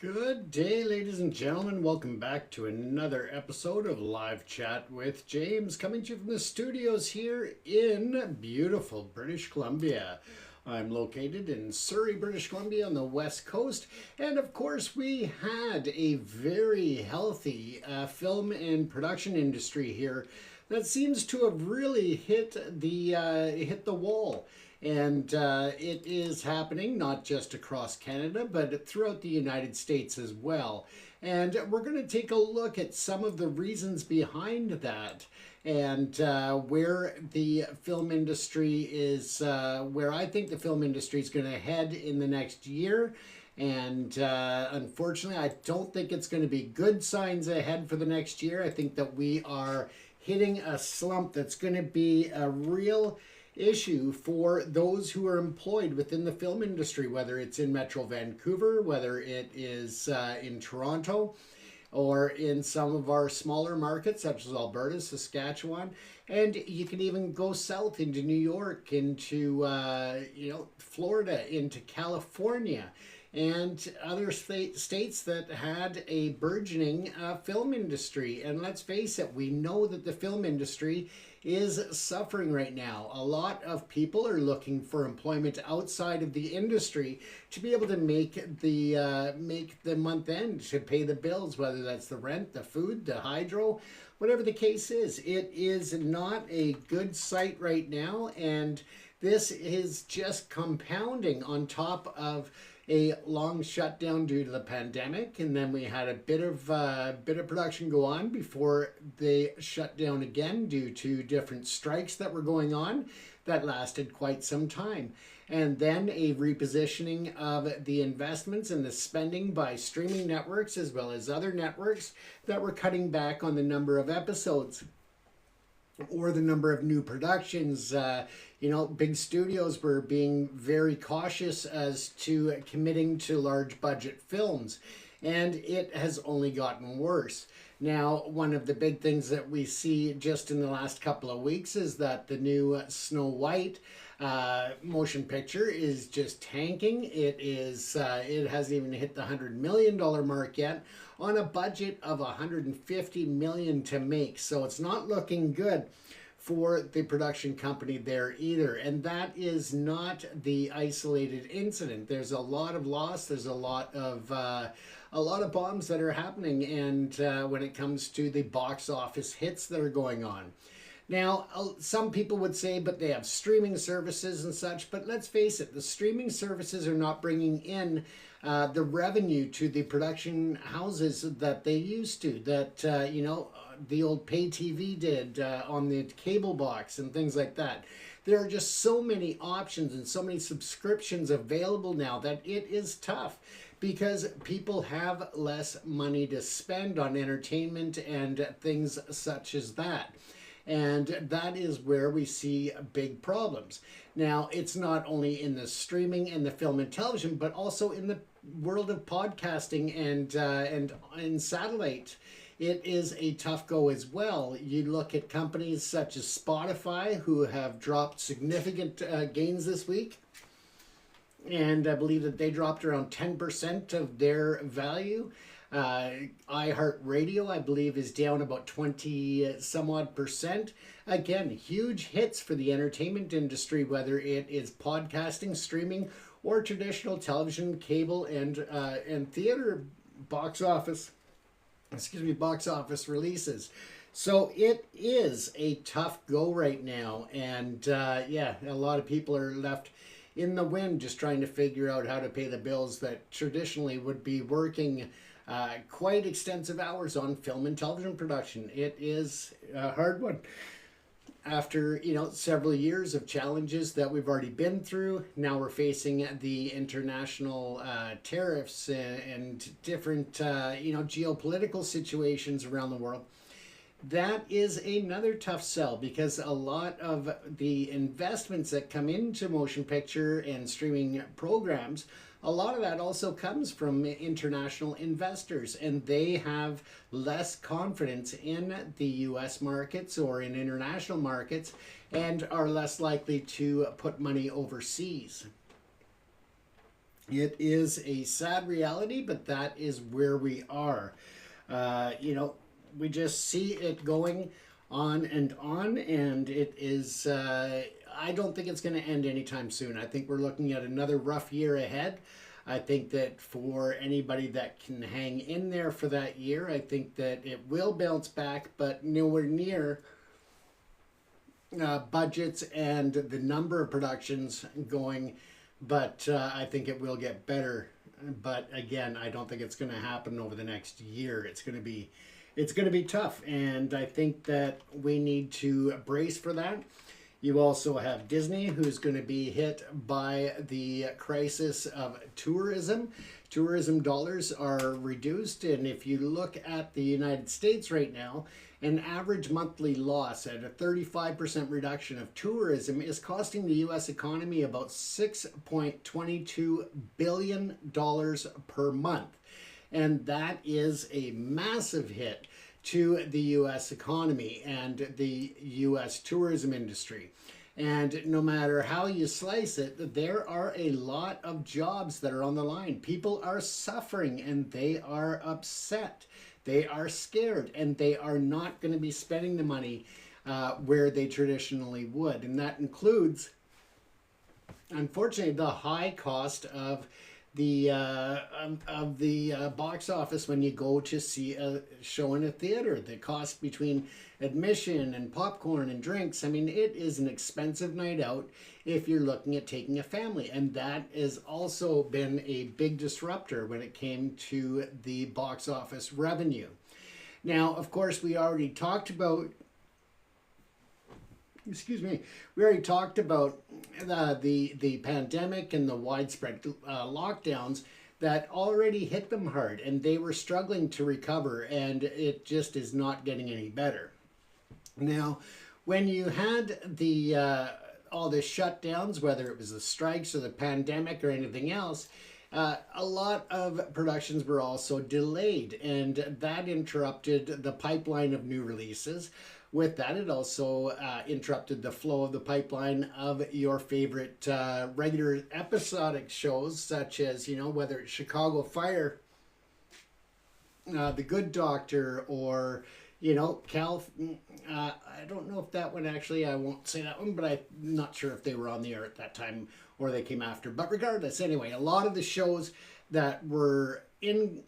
Good day, ladies and gentlemen. Welcome back to another episode of Live Chat with James, coming to you from the studios here in beautiful British Columbia. I'm located in Surrey, British Columbia on the west coast, and of course we had a very healthy film and production industry here that seems to have really hit the wall. And it is happening not just across Canada, but throughout the United States as well. And we're going to take a look at some of the reasons behind that and where the film industry is, where I think the film industry is going to head in the next year. And unfortunately, I don't think it's going to be good signs ahead for the next year. I think that we are hitting a slump that's going to be a real issue for those who are employed within the film industry, whether it's in Metro Vancouver, whether it is in Toronto, or in some of our smaller markets such as Alberta, Saskatchewan, and you can even go south into New York, into Florida, into California, and other states that had a burgeoning film industry. And let's face it, we know that the film industry is suffering right now. A lot of people are looking for employment outside of the industry to be able to make the month end, to pay the bills, whether that's the rent, the food, the hydro, whatever the case is. It is not a good sight right now, and this is just compounding on top of a long shutdown due to the pandemic, and then we had a bit of production go on before they shut down again due to different strikes that were going on that lasted quite some time, and then a repositioning of the investments and the spending by streaming networks as well as other networks that were cutting back on the number of episodes or the number of new productions. Big studios were being very cautious as to committing to large budget films, and it has only gotten worse. Now, one of the big things that we see just in the last couple of weeks is that the new Snow White motion picture is just tanking. It hasn't even hit the $100 million mark yet on a budget of $150 million to make. So it's not looking good for the production company there either. And that is not the isolated incident. There's a lot of loss. There's a lot of bombs that are happening, and when it comes to the box office hits that are going on. Now, some people would say, but they have streaming services and such, but let's face it, the streaming services are not bringing in the revenue to the production houses that they used to, that, the old pay TV did on the cable box and things like that. There are just so many options and so many subscriptions available now that it is tough, because people have less money to spend on entertainment and things such as that. And that is where we see big problems. Now, it's not only in the streaming and the film and television, but also in the world of podcasting and satellite. It is a tough go as well. You look at companies such as Spotify, who have dropped significant gains this week. And I believe that they dropped around 10% of their value. iHeartRadio, I believe, is down about 20 some odd percent. Again, huge hits for the entertainment industry, whether it is podcasting, streaming, or traditional television, cable, and theater box office releases. So it is a tough go right now, and a lot of people are left in the wind just trying to figure out how to pay the bills that traditionally would be working quite extensive hours on film and television production. It is a hard one. After several years of challenges that we've already been through, now we're facing the international tariffs and different geopolitical situations around the world. That is another tough sell, because a lot of the investments that come into motion picture and streaming programs, a lot of that also comes from international investors, and they have less confidence in the US markets or in international markets and are less likely to put money overseas. It is a sad reality, but that is where we are. You know, we just see it going on, and it is. I don't think it's going to end anytime soon. I think we're looking at another rough year ahead. I think that for anybody that can hang in there for that year, I think that it will bounce back, but nowhere near budgets and the number of productions going. But I think it will get better. But again, I don't think it's going to happen over the next year. It's going to be tough, and I think that we need to brace for that. You also have Disney, who's going to be hit by the crisis of tourism. Tourism dollars are reduced, and if you look at the United States right now, an average monthly loss at a 35% reduction of tourism is costing the U.S. economy about $6.22 billion per month. And that is a massive hit to the U.S. economy and the U.S. tourism industry. And no matter how you slice it, there are a lot of jobs that are on the line. People are suffering and they are upset. They are scared and they are not going to be spending the money where they traditionally would. And that includes, unfortunately, the high cost of the box office when you go to see a show in a theater. The cost between admission and popcorn and drinks. I mean, it is an expensive night out if you're looking at taking a family. And that has also been a big disruptor when it came to the box office revenue. Now, of course, we already talked about the pandemic and the widespread lockdowns that already hit them hard, and they were struggling to recover, and it just is not getting any better. Now, when you had the all the shutdowns, whether it was the strikes or the pandemic or anything else, a lot of productions were also delayed, and that interrupted the pipeline of new releases. With that, it also interrupted the flow of the pipeline of your favorite regular episodic shows, such as, you know, whether it's Chicago Fire, The Good Doctor, or, you know, I don't know if that one actually, I won't say that one, but I'm not sure if they were on the air at that time or they came after. But regardless, anyway, a lot of the shows that were in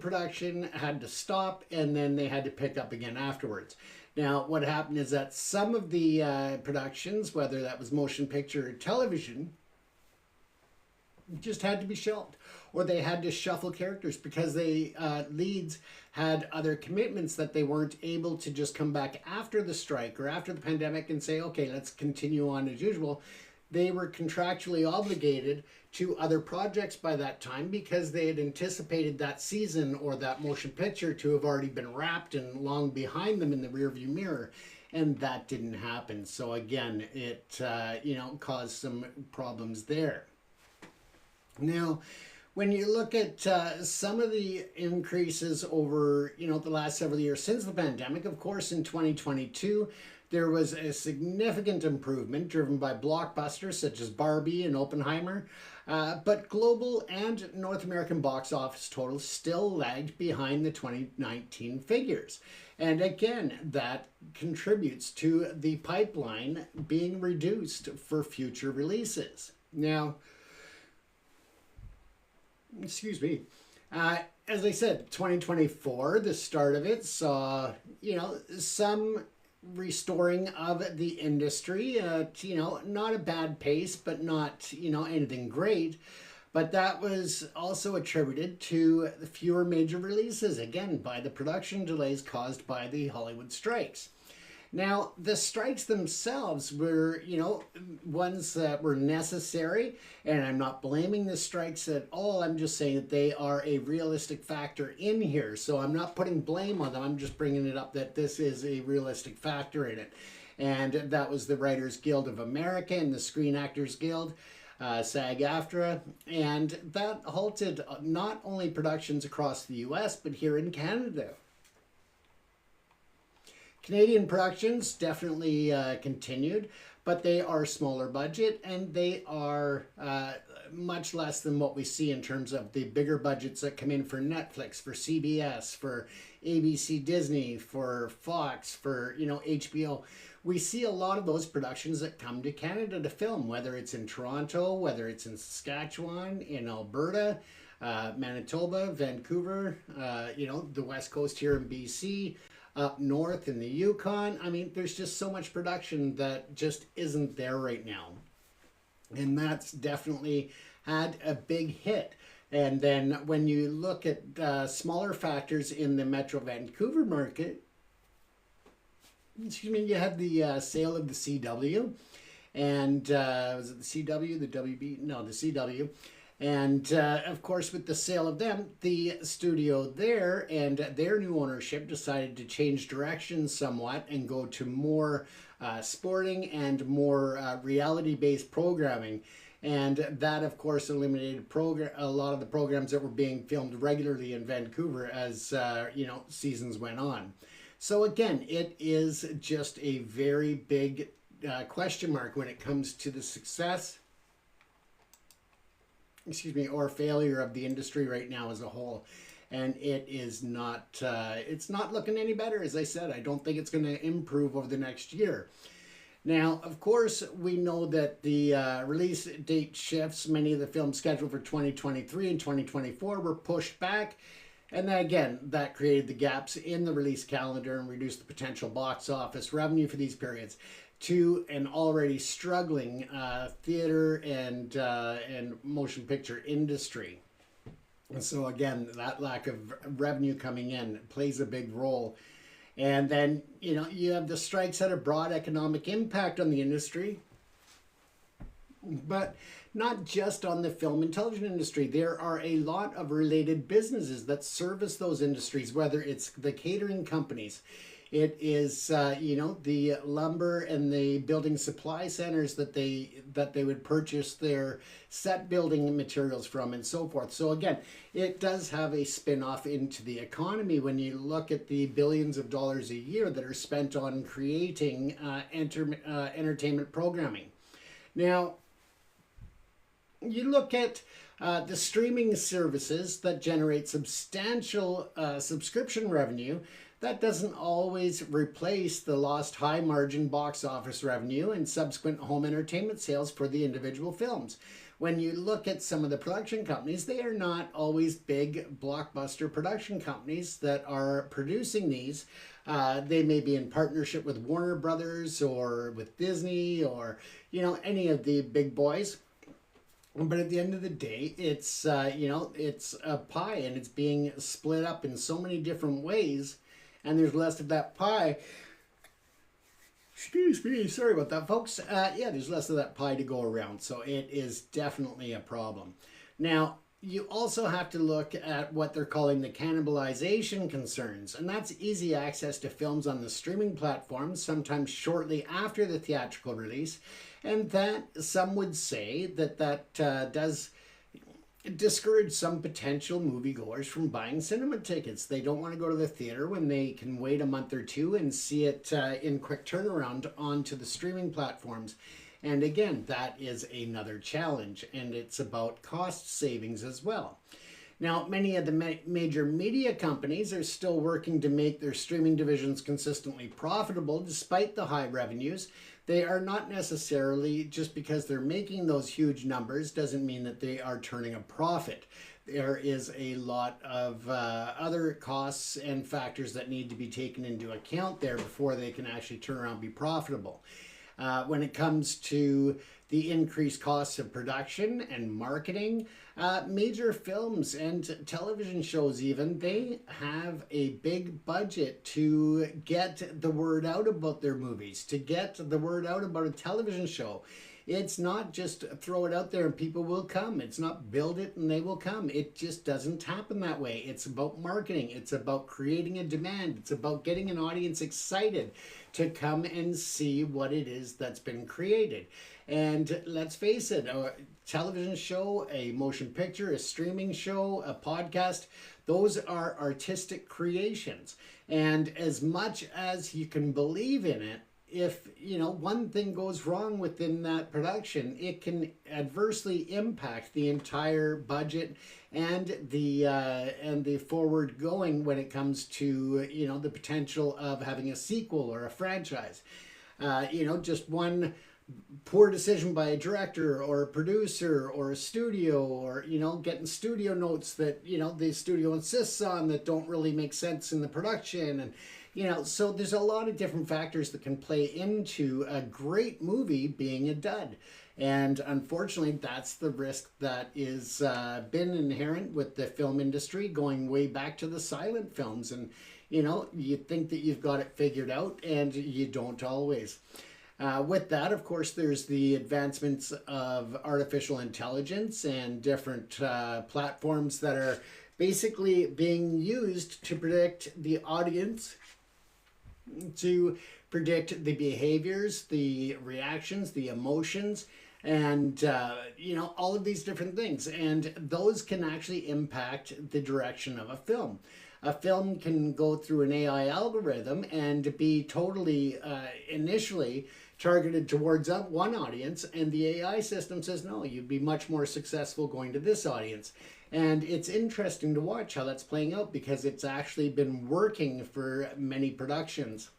production had to stop, and then they had to pick up again afterwards. Now, what happened is that some of the productions, whether that was motion picture or television, just had to be shelved, or they had to shuffle characters because they leads had other commitments that they weren't able to just come back after the strike or after the pandemic and say, okay, let's continue on as usual. They were contractually obligated to other projects by that time because they had anticipated that season or that motion picture to have already been wrapped and long behind them in the rearview mirror, and that didn't happen. So again, it caused some problems there. Now, when you look at some of the increases over the last several years since the pandemic, of course, in 2022. There was a significant improvement driven by blockbusters such as Barbie and Oppenheimer, but global and North American box office totals still lagged behind the 2019 figures. And again, that contributes to the pipeline being reduced for future releases. Now, excuse me. As I said, 2024, the start of it saw, some restoring of the industry, not a bad pace, but not, anything great. But that was also attributed to the fewer major releases, again, by the production delays caused by the Hollywood strikes. Now, the strikes themselves were, ones that were necessary, and I'm not blaming the strikes at all. I'm just saying that they are a realistic factor in here. So I'm not putting blame on them. I'm just bringing it up that this is a realistic factor in it. And that was the Writers Guild of America and the Screen Actors Guild, SAG-AFTRA, and that halted not only productions across the U.S., but here in Canada. Canadian productions definitely continued, but they are smaller budget and they are much less than what we see in terms of the bigger budgets that come in for Netflix, for CBS, for ABC Disney, for Fox, for HBO. We see a lot of those productions that come to Canada to film, whether it's in Toronto, whether it's in Saskatchewan, in Alberta, Manitoba, Vancouver, the West Coast here in BC, up north in the Yukon. I mean, there's just so much production that just isn't there right now. And that's definitely had a big hit. And then when you look at smaller factors in the Metro Vancouver market, you had the sale of the CW, and was it the CW, the WB? No, the CW. And of course, with the sale of them, the studio there and their new ownership decided to change direction somewhat and go to more sporting and more reality-based programming. And that, of course, eliminated a lot of the programs that were being filmed regularly in Vancouver as seasons went on. So again, it is just a very big question mark when it comes to the success, or failure of the industry right now as a whole. And it is not, it's not looking any better. As I said, I don't think it's going to improve over the next year. Now, of course, we know that the release date shifts. Many of the films scheduled for 2023 and 2024 were pushed back. And then again, that created the gaps in the release calendar and reduced the potential box office revenue for these periods to an already struggling theater and motion picture industry. And so again, that lack of revenue coming in plays a big role. And then, you have the strikes had a broad economic impact on the industry, but not just on the film and television industry. There are a lot of related businesses that service those industries, whether it's the catering companies, it is the lumber and the building supply centers that they would purchase their set building materials from, and so forth. So again, it does have a spin-off into the economy when you look at the billions of dollars a year that are spent on creating entertainment programming. Now, you look at the streaming services that generate substantial subscription revenue. That doesn't always replace the lost high margin box office revenue and subsequent home entertainment sales for the individual films. When you look at some of the production companies, they are not always big blockbuster production companies that are producing these. They may be in partnership with Warner Brothers or with Disney or any of the big boys. But at the end of the day, it's it's a pie and it's being split up in so many different ways. And there's less of that pie. Excuse me, sorry about that, folks. There's less of that pie to go around. So it is definitely a problem. Now, you also have to look at what they're calling the cannibalization concerns. And that's easy access to films on the streaming platforms, sometimes shortly after the theatrical release. And that, some would say that does discourage some potential moviegoers from buying cinema tickets. They don't want to go to the theater when they can wait a month or two and see it in quick turnaround onto the streaming platforms. And again, that is another challenge, and it's about cost savings as well. Now, many of the major media companies are still working to make their streaming divisions consistently profitable despite the high revenues. They are not necessarily, just because they're making those huge numbers, doesn't mean that they are turning a profit. There is a lot of other costs and factors that need to be taken into account there before they can actually turn around and be profitable. When it comes to the increased costs of production and marketing, major films and television shows even, they have a big budget to get the word out about their movies, to get the word out about a television show. It's not just throw it out there and people will come. It's not build it and they will come. It just doesn't happen that way. It's about marketing. It's about creating a demand. It's about getting an audience excited to come and see what it is that's been created. And let's face it, a television show, a motion picture, a streaming show, a podcast, those are artistic creations. And as much as you can believe in it, if one thing goes wrong within that production, it can adversely impact the entire budget and the forward going when it comes to the potential of having a sequel or a franchise. Just one poor decision by a director or a producer or a studio, or getting studio notes that the studio insists on that don't really make sense in the production. And so there's a lot of different factors that can play into a great movie being a dud. And unfortunately, that's the risk that is been inherent with the film industry going way back to the silent films. And, you think that you've got it figured out, and you don't always. With that, of course, there's the advancements of artificial intelligence and different platforms that are basically being used to predict the audience, to predict the behaviors, the reactions, the emotions, and all of these different things. And those can actually impact the direction of a film. A film can go through an AI algorithm and be totally initially targeted towards one audience, and the AI system says, no, you'd be much more successful going to this audience. And it's interesting to watch how that's playing out, because it's actually been working for many productions.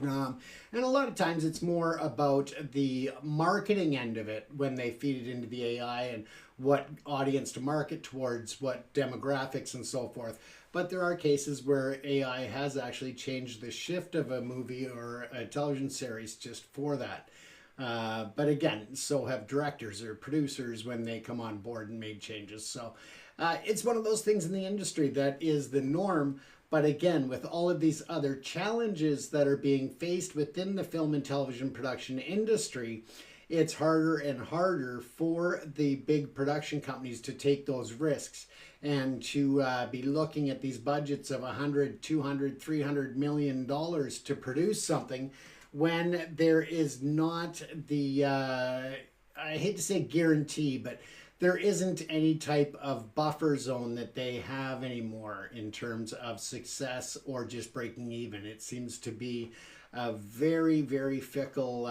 And a lot of times it's more about the marketing end of it when they feed it into the AI and what audience to market towards, what demographics and so forth. But there are cases where AI has actually changed the shift of a movie or a television series just for that. But again, so have directors or producers when they come on board and made changes. So it's one of those things in the industry that is the norm. But again, with all of these other challenges that are being faced within the film and television production industry, it's harder and harder for the big production companies to take those risks and to be looking at these budgets of $100, $200, $300 million to produce something when there is not the, I hate to say guarantee, but there isn't any type of buffer zone that they have anymore in terms of success or just breaking even. It seems to be a very, very fickle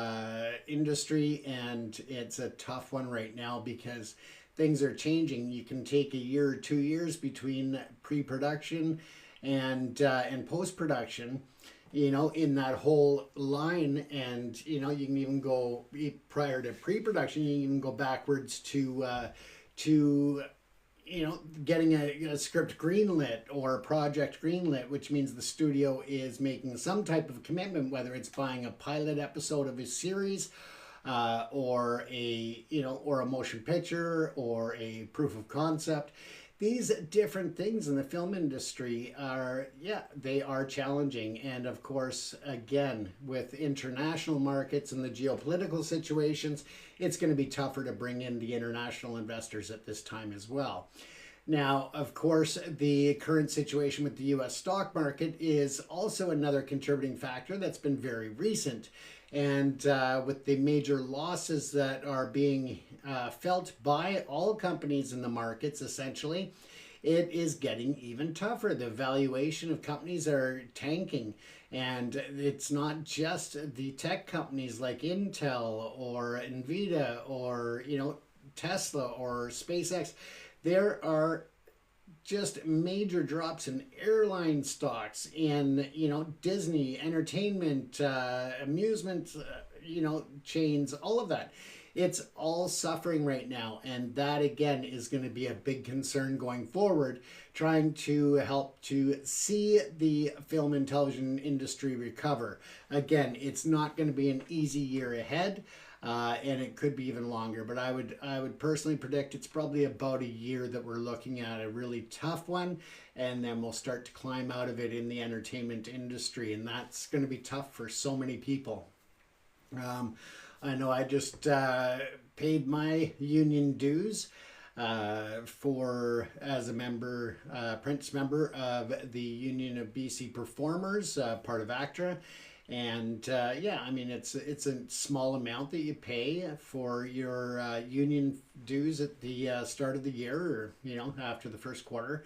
industry, and it's a tough one right now because things are changing. You can take a year or 2 years between pre-production and post-production, in that whole line. And, you can even go prior to pre-production, you can even go backwards to getting a script greenlit or a project greenlit, which means the studio is making some type of commitment, whether it's buying a pilot episode of a series, or a motion picture or a proof of concept. These different things in the film industry they are challenging. And of course, again, with international markets and the geopolitical situations, it's going to be tougher to bring in the international investors at this time as well. Now, of course, the current situation with the U.S. stock market is also another contributing factor that's been very recent. And with the major losses that are being felt by all companies in the markets, essentially, it is getting even tougher. The valuation of companies are tanking. And it's not just the tech companies like Intel or Nvidia or, Tesla or SpaceX. There are just major drops in airline stocks, in Disney, entertainment, amusement, chains, all of that. It's all suffering right now, and that again is going to be a big concern going forward, trying to help to see the film and television industry recover. Again, it's not going to be an easy year ahead. And it could be even longer, but I would personally predict it's probably about a year that we're looking at a really tough one, and then we'll start to climb out of it in the entertainment industry, and that's going to be tough for so many people. I know I just paid my union dues for as a member, apprentice member of the Union of BC Performers, part of ACTRA. And yeah, I mean, it's a small amount that you pay for your union dues at the start of the year, or after the first quarter.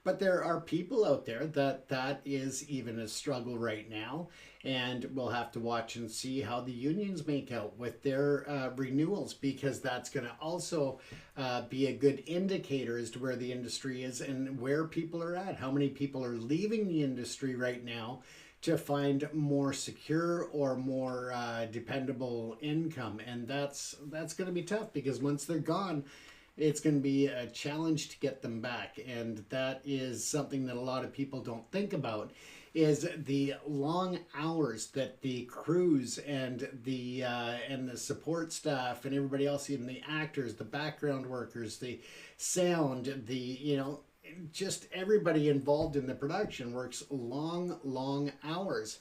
But there are people out there that is even a struggle right now, and we'll have to watch and see how the unions make out with their renewals, because that's going to also be a good indicator as to where the industry is and where people are at. How many people are leaving the industry right now to find more secure or more dependable income, and that's going to be tough, because once they're gone, it's going to be a challenge to get them back. And that is something that a lot of people don't think about, is the long hours that the crews and the support staff and everybody else, even the actors, the background workers, the sound, just everybody involved in the production works long hours.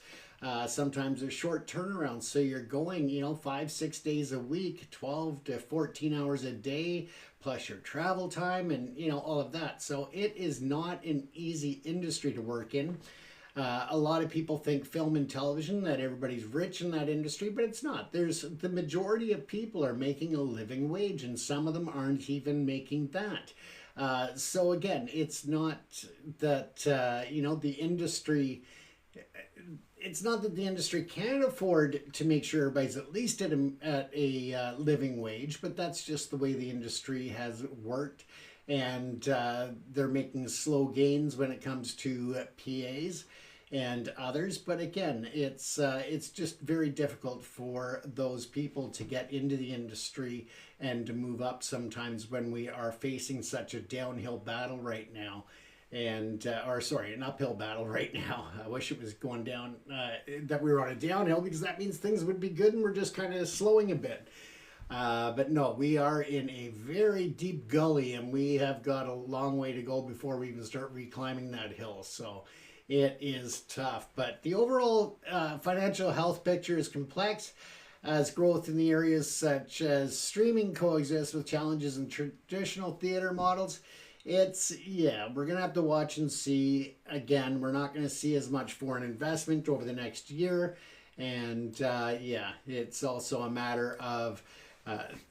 Sometimes there's short turnarounds, so you're going 5-6 days a week, 12 to 14 hours a day, plus your travel time, and all of that. So it is not an easy industry to work in. A lot of people think film and television, that everybody's rich in that industry, but it's not. There's the majority of people are making a living wage, and some of them aren't even making that. So again, it's not that the industry. It's not that the industry can't afford to make sure everybody's at least at a living wage, but that's just the way the industry has worked, and they're making slow gains when it comes to PAs and others. But again, it's just very difficult for those people to get into the industry and to move up sometimes when we are facing such a downhill battle right now. And an uphill battle right now. I wish it was going down, that we were on a downhill, because that means things would be good and we're just kind of slowing a bit. But no, we are in a very deep gully, and we have got a long way to go before we even start reclimbing that hill. So it is tough. But the overall financial health picture is complex, as growth in the areas such as streaming coexists with challenges in traditional theater models. We're going to have to watch and see. Again, we're not going to see as much foreign investment over the next year. And it's also a matter of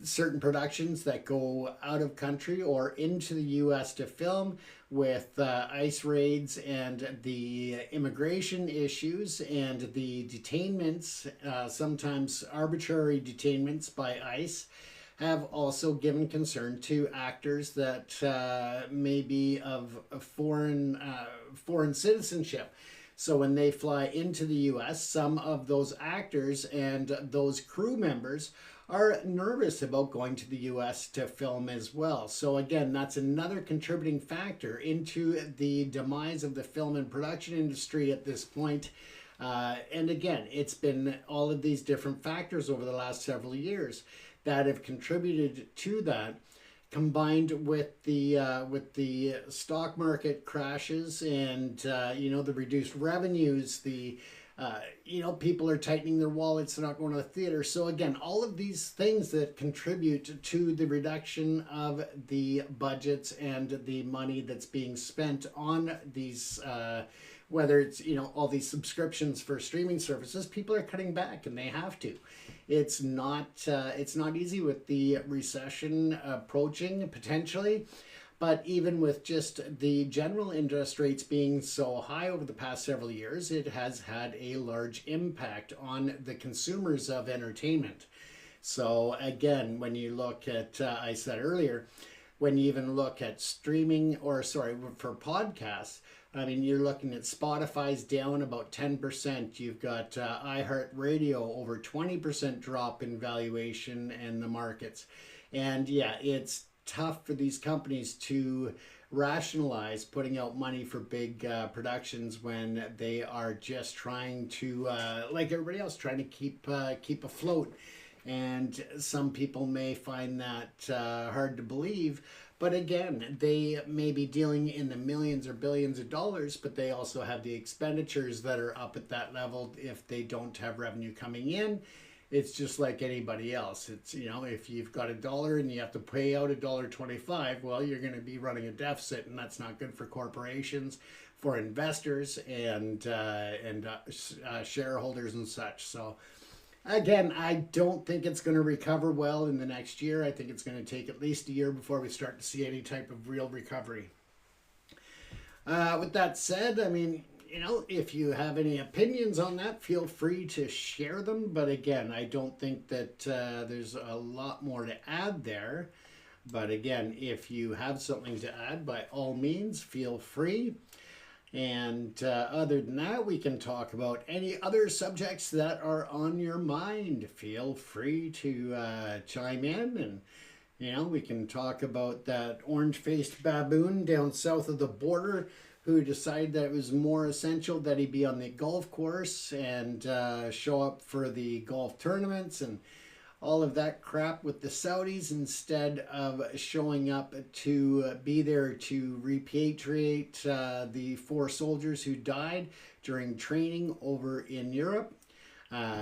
certain productions that go out of country or into the U.S. to film, with ICE raids and the immigration issues and the detainments, sometimes arbitrary detainments by ICE, have also given concern to actors that may be of foreign citizenship. So when they fly into the U.S., some of those actors and those crew members are nervous about going to the U.S. to film as well. So again, that's another contributing factor into the demise of the film and production industry at this point. And again, it's been all of these different factors over the last several years that have contributed to that, combined with the stock market crashes and the reduced revenues, people are tightening their wallets, they're not going to the theater. So again, all of these things that contribute to the reduction of the budgets and the money that's being spent on these whether it's all these subscriptions for streaming services, people are cutting back, and they have to. It's not easy with the recession approaching potentially, but even with just the general interest rates being so high over the past several years, it has had a large impact on the consumers of entertainment. So again, when you look at, I said earlier, when you even look at streaming, for podcasts, I mean, you're looking at Spotify's down about 10%. You've got iHeartRadio over 20% drop in valuation in the markets. And yeah, it's tough for these companies to rationalize putting out money for big productions when they are just trying to, like everybody else, trying to keep afloat. And some people may find that hard to believe. But again, they may be dealing in the millions or billions of dollars, but they also have the expenditures that are up at that level if they don't have revenue coming in. it's just like anybody else. It's, you know, if you've got $1 and you have to pay out $1.25, well, you're going to be running a deficit, and that's not good for corporations, for investors, and shareholders and such. So again, I don't think it's going to recover well in the next year. I think it's going to take at least a year before we start to see any type of real recovery. With that said, I mean, you know, if you have any opinions on that, feel free to share them. But again, I don't think that there's a lot more to add there. But again, if you have something to add, by all means, feel free. And other than that, we can talk about any other subjects that are on your mind. Feel free to chime in, and, you know, we can talk about that orange-faced baboon down south of the border who decided that it was more essential that he be on the golf course and show up for the golf tournaments and all of that crap with the Saudis, instead of showing up to be there to repatriate the 4 soldiers who died during training over in Europe.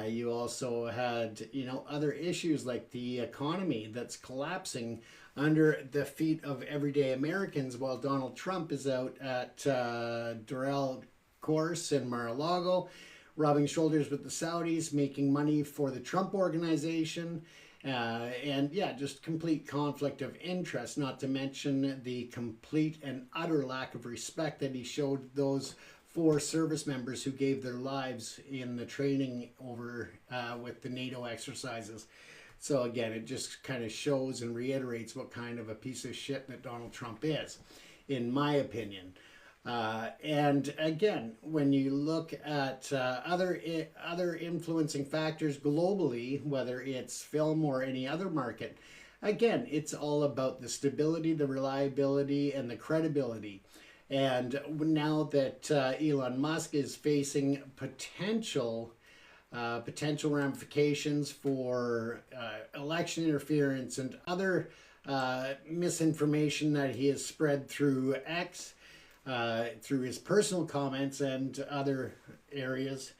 You also had, you know, other issues like the economy that's collapsing under the feet of everyday Americans, while Donald Trump is out at Doral Course in Mar-a-Lago, rubbing shoulders with the Saudis, making money for the Trump organization, and yeah, just complete conflict of interest, not to mention the complete and utter lack of respect that he showed those 4 service members who gave their lives in the training over with the NATO exercises. So again, it just kind of shows and reiterates what kind of a piece of shit that Donald Trump is, in my opinion. And again, when you look at other influencing factors globally, whether it's film or any other market, again, it's all about the stability, the reliability, and the credibility. And now that Elon Musk is facing potential ramifications for election interference and other misinformation that he has spread through X, through his personal comments and other areas,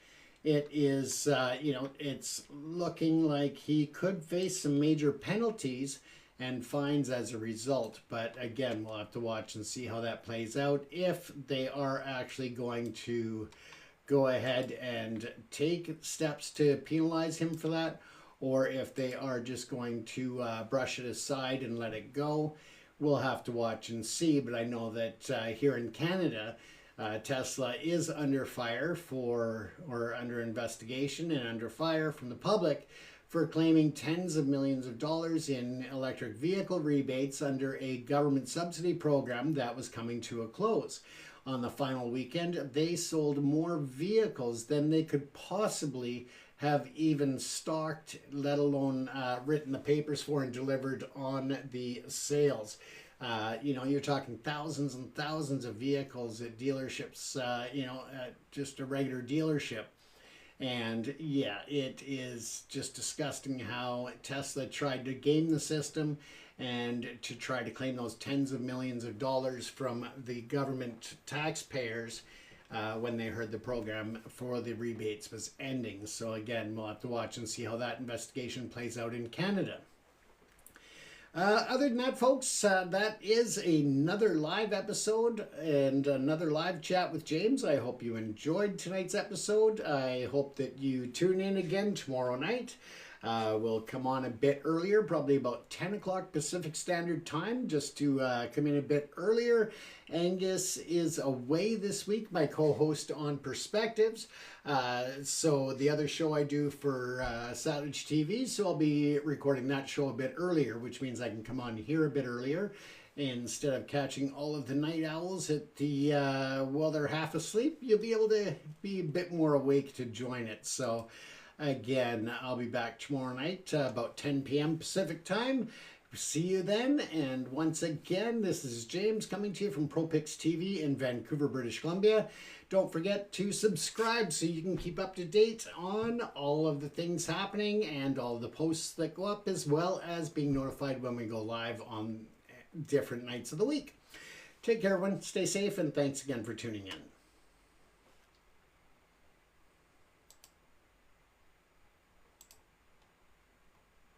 it is, you know, it's looking like he could face some major penalties and fines as a result. But again, we'll have to watch and see how that plays out, if they are actually going to go ahead and take steps to penalize him for that, or if they are just going to brush it aside and let it go. We'll have to watch and see. But I know that here in Canada, Tesla is under fire or under investigation and under fire from the public for claiming tens of millions of dollars in electric vehicle rebates under a government subsidy program that was coming to a close. On the final weekend, they sold more vehicles than they could possibly have even stocked, let alone written the papers for and delivered on the sales. You know, you're talking thousands and thousands of vehicles at dealerships, you know, at just a regular dealership. And yeah, it is just disgusting how Tesla tried to game the system and to try to claim those tens of millions of dollars from the government taxpayers when they heard the program for the rebates was ending. So again, we'll have to watch and see how that investigation plays out in Canada. Other than that, folks, that is another live episode and another live chat with James. I hope you enjoyed tonight's episode. I hope that you tune in again tomorrow night. We'll come on a bit earlier, probably about 10 o'clock Pacific Standard Time, just to come in a bit earlier. Angus is away this week, my co-host on Perspectives. So the other show I do for Savage TV, so I'll be recording that show a bit earlier, which means I can come on here a bit earlier instead of catching all of the night owls at the while they're half asleep. You'll be able to be a bit more awake to join it. So again, I'll be back tomorrow night about 10 p.m. Pacific Time. See you then. And once again, this is James coming to you from ProPix TV in Vancouver, British Columbia. Don't forget to subscribe so you can keep up to date on all of the things happening and all the posts that go up, as well as being notified when we go live on different nights of the week. Take care, everyone. Stay safe, and thanks again for tuning in.